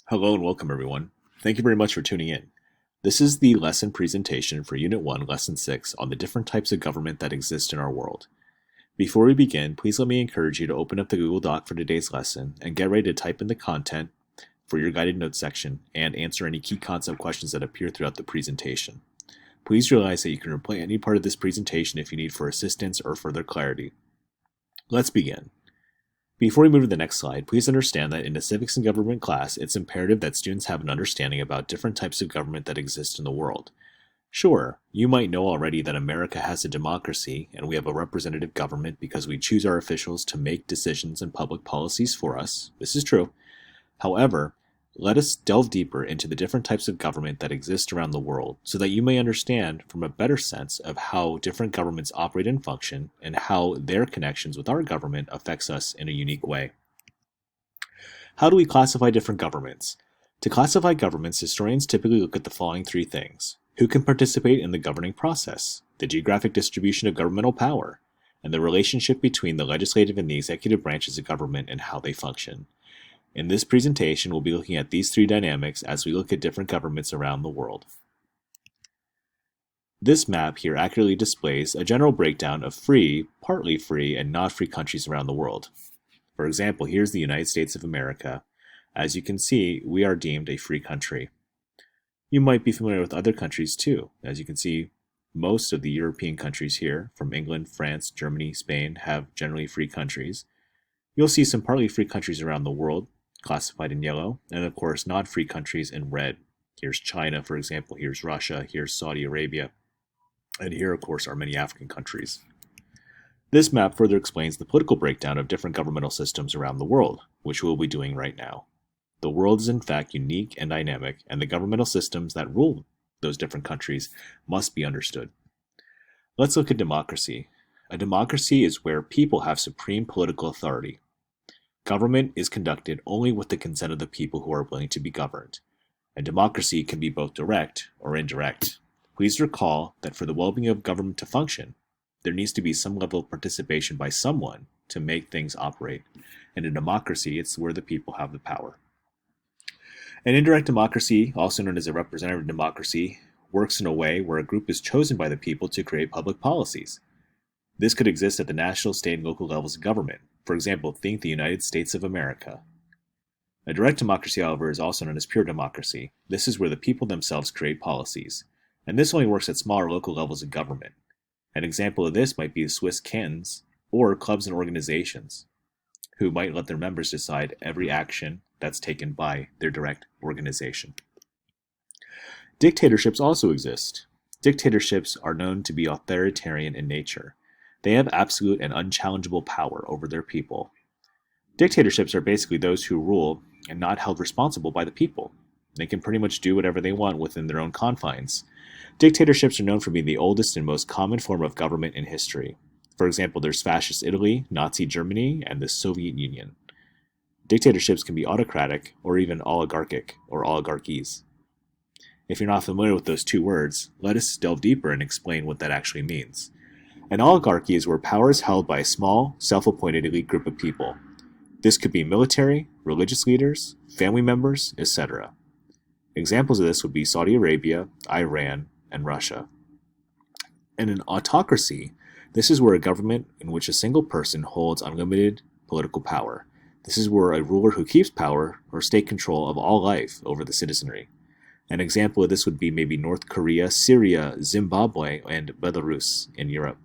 Hello and welcome everyone. Thank you very much for tuning in. This is the lesson presentation for Unit 1, Lesson 6 on the different types of government that exist in our world. Before we begin, please let me encourage you to open up the Google Doc for today's lesson and get ready to type in the content for your guided notes section and answer any key concept questions that appear throughout the presentation. Please realize that you can replay any part of this presentation if you need for assistance or further clarity. Let's begin. Before we move to the next slide, please understand that in a civics and government class, it's imperative that students have an understanding about different types of government that exist in the world. Sure, you might know already that America has a democracy and we have a representative government because we choose our officials to make decisions and public policies for us. This is true. However, let us delve deeper into the different types of government that exist around the world so that you may understand from a better sense of how different governments operate and function and how their connections with our government affects us in a unique way. How do we classify different governments? To classify governments, historians typically look at the following three things: who can participate in the governing process, the geographic distribution of governmental power, and the relationship between the legislative and the executive branches of government and how they function. In this presentation, we'll be looking at these three dynamics as we look at different governments around the world. This map here accurately displays a general breakdown of free, partly free, and not free countries around the world. For example, here's the United States of America. As you can see, we are deemed a free country. You might be familiar with other countries too. As you can see, most of the European countries here, from England, France, Germany, Spain, have generally free countries. You'll see some partly free countries around the world, classified in yellow, and of course not free countries in red. Here's China, for example, here's Russia, here's Saudi Arabia, and here of course are many African countries. This map further explains the political breakdown of different governmental systems around the world, which we'll be doing right now. The world is in fact unique and dynamic, and the governmental systems that rule those different countries must be understood. Let's look at democracy. A democracy is where people have supreme political authority. Government is conducted only with the consent of the people who are willing to be governed. And democracy can be both direct or indirect. Please recall that for the well-being of government to function, there needs to be some level of participation by someone to make things operate. And in democracy, it's where the people have the power. An indirect democracy, also known as a representative democracy, works in a way where a group is chosen by the people to create public policies. This could exist at the national, state, and local levels of government. For example, think the United States of America. A direct democracy, however, is also known as pure democracy. This is where the people themselves create policies, and this only works at smaller local levels of government. An example of this might be the Swiss cantons, or clubs and organizations, who might let their members decide every action that's taken by their direct organization. Dictatorships also exist. Dictatorships are known to be authoritarian in nature. They have absolute and unchallengeable power over their people. Dictatorships are basically those who rule and not held responsible by the people. They can pretty much do whatever they want within their own confines. Dictatorships are known for being the oldest and most common form of government in history. For example, there's Fascist Italy, Nazi Germany, and the Soviet Union. Dictatorships can be autocratic or even oligarchic or oligarchies. If you're not familiar with those two words, let us delve deeper and explain what that actually means. An oligarchy is where power is held by a small, self-appointed elite group of people. This could be military, religious leaders, family members, etc. Examples of this would be Saudi Arabia, Iran, and Russia. In an autocracy, this is where a government in which a single person holds unlimited political power. This is where a ruler who keeps power or state control of all life over the citizenry. An example of this would be maybe North Korea, Syria, Zimbabwe, and Belarus in Europe.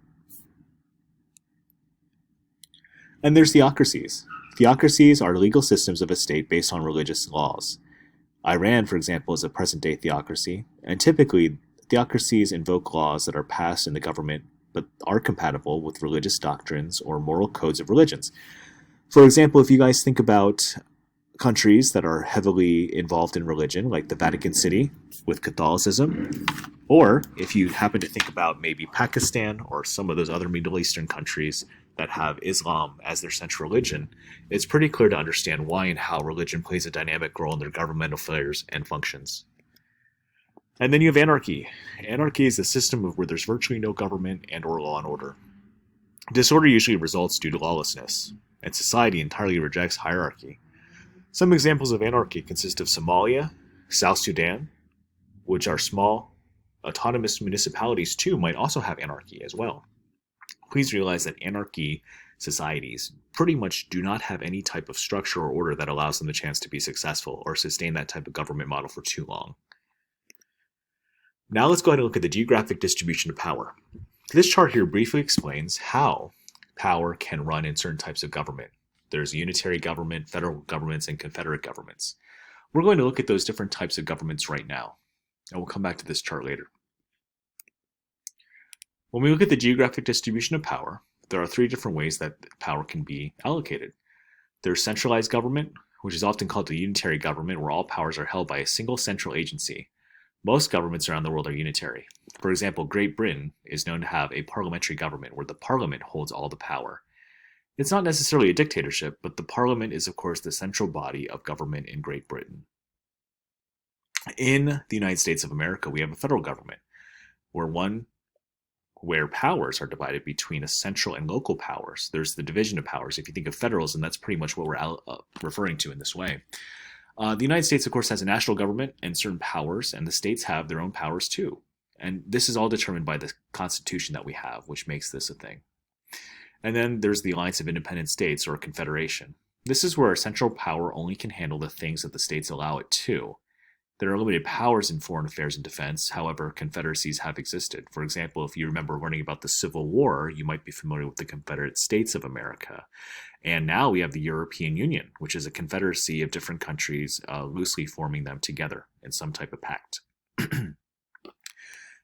And there's theocracies. Theocracies are legal systems of a state based on religious laws. Iran, for example, is a present-day theocracy, and typically theocracies invoke laws that are passed in the government but are compatible with religious doctrines or moral codes of religions. For example, if you guys think about countries that are heavily involved in religion, like the Vatican City with Catholicism, or if you happen to think about maybe Pakistan or some of those other Middle Eastern countries that have Islam as their central religion, it's pretty clear to understand why and how religion plays a dynamic role in their governmental affairs and functions. And then you have anarchy. Anarchy is a system where there's virtually no government and or law and order. Disorder usually results due to lawlessness, and society entirely rejects hierarchy. Some examples of anarchy consist of Somalia, South Sudan, which are small. Autonomous municipalities, too, might also have anarchy as well. Please realize that anarchy societies pretty much do not have any type of structure or order that allows them the chance to be successful or sustain that type of government model for too long. Now let's go ahead and look at the geographic distribution of power. This chart here briefly explains how power can run in certain types of government. There's unitary government, federal governments, and confederate governments. We're going to look at those different types of governments right now, and we'll come back to this chart later. When we look at the geographic distribution of power, there are three different ways that power can be allocated. There's centralized government, which is often called the unitary government, where all powers are held by a single central agency. Most governments around the world are unitary. For example, Great Britain is known to have a parliamentary government where the parliament holds all the power. It's not necessarily a dictatorship, but the parliament is, of course, the central body of government in Great Britain. In the United States of America, we have a federal government, where powers are divided between a central and local powers. There's the division of powers. If you think of federalism, that's pretty much what we're referring to in this way. The United States, of course, has a national government and certain powers, and the states have their own powers too. And this is all determined by the Constitution that we have, which makes this a thing. And then there's the Alliance of Independent States, or Confederation. This is where a central power only can handle the things that the states allow it to. There are limited powers in foreign affairs and defense. However, confederacies have existed. For example, if you remember learning about the Civil War, you might be familiar with the Confederate States of America. And now we have the European Union, which is a confederacy of different countries loosely forming them together in some type of pact.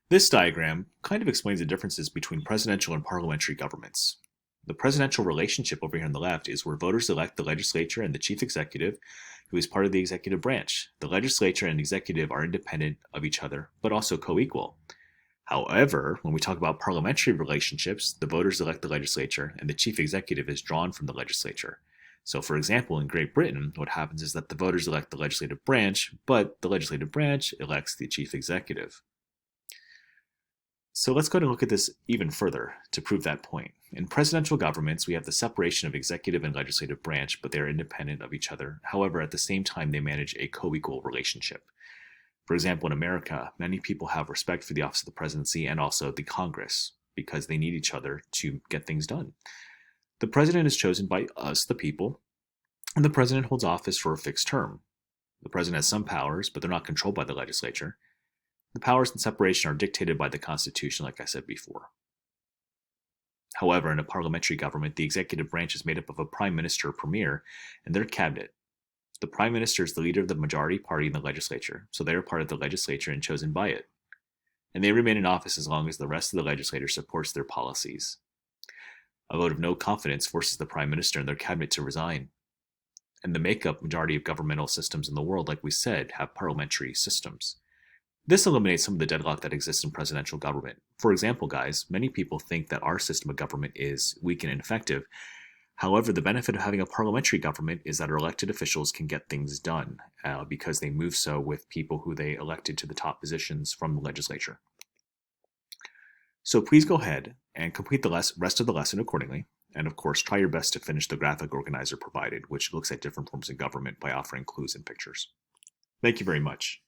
This diagram kind of explains the differences between presidential and parliamentary governments. The presidential relationship over here on the left is where voters elect the legislature and the chief executive, who is part of the executive branch. The legislature and executive are independent of each other, but also co-equal. However, when we talk about parliamentary relationships, the voters elect the legislature, and the chief executive is drawn from the legislature. So, for example, in Great Britain, what happens is that the voters elect the legislative branch, but the legislative branch elects the chief executive. So let's go and look at this even further to prove that point. In presidential governments, we have the separation of executive and legislative branch, but they are independent of each other. However, at the same time, they manage a co-equal relationship. For example, in America, many people have respect for the office of the presidency and also the Congress because they need each other to get things done. The president is chosen by us, the people, and the president holds office for a fixed term. The president has some powers, but they're not controlled by the legislature. The powers and separation are dictated by the Constitution, like I said before. However, in a parliamentary government, the executive branch is made up of a prime minister or premier and their cabinet. The prime minister is the leader of the majority party in the legislature, so they are part of the legislature and chosen by it. And they remain in office as long as the rest of the legislature supports their policies. A vote of no confidence forces the prime minister and their cabinet to resign. And the makeup majority of governmental systems in the world, like we said, have parliamentary systems. This eliminates some of the deadlock that exists in presidential government. For example, guys, many people think that our system of government is weak and ineffective. However, the benefit of having a parliamentary government is that our elected officials can get things done because they move so with people who they elected to the top positions from the legislature. So please go ahead and complete the rest of the lesson accordingly. And of course, try your best to finish the graphic organizer provided, which looks at different forms of government by offering clues and pictures. Thank you very much.